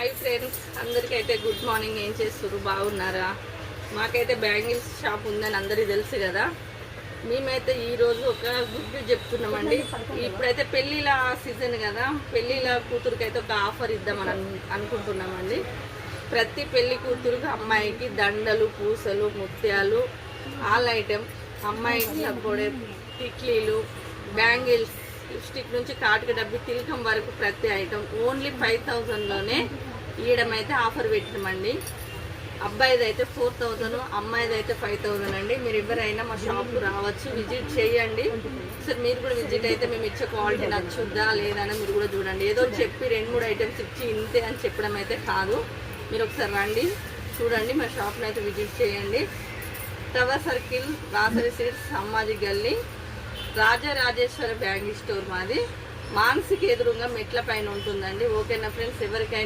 Hi friends, అందరికైతే good morning. ఏం చేస్తారు, బాగున్నారా? మాకైతే బ్యాంగిల్స్ షాప్ ఉందని అందరికీ తెలుసు కదా. మేమైతే ఈరోజు ఒక గుడ్ న్యూస్ చెప్తున్నామండి. ఇప్పుడైతే పెళ్ళిళ్ళ సీజన్ కదా, పెళ్ళిళ్ళ కూతురికి అయితే ఒక ఆఫర్ ఇద్దామని అనుకుంటున్నామండి. ప్రతి పెళ్లి కూతురుకి అమ్మాయికి దండలు, పూసలు, ముత్యాలు, ఆల్ ఐటెం, అమ్మాయికి సపోడే టిక్లీలు, బ్యాంగిల్స్, లిప్స్టిక్ నుంచి కాటుక డబ్బి తిలకం వరకు ప్రతి ఐటమ్ ఓన్లీ 5000లోనే ఇవ్వడమైతే ఆఫర్ పెట్టినామండి. అబ్బాయిది అయితే 4000, అమ్మాయిది అయితే 5000 అండి. మీరు ఎవరైనా మా షాప్కు రావచ్చు, విజిట్ చేయండి. సార్ మీరు కూడా విజిట్ అయితే మేము ఇచ్చే క్వాలిటీ నచ్చుద్దా లేదా అని మీరు కూడా చూడండి. ఏదో చెప్పి 2-3 ఐటమ్స్ ఇచ్చి ఇంతే అని చెప్పడం అయితే కాదు. మీరు ఒకసారి రండి, చూడండి, మా షాప్ని అయితే విజిట్ చేయండి. Tower circle, Rasari seeds, Ammaji గల్లీ, రాజరాజేశ్వర బ్యాంగిల్ స్టోర్ మాది. మానసిక ఎదురుగా మెట్ల పైన ఉంటుందండి. ఓకేనా ఫ్రెండ్స్? ఎవరికైనా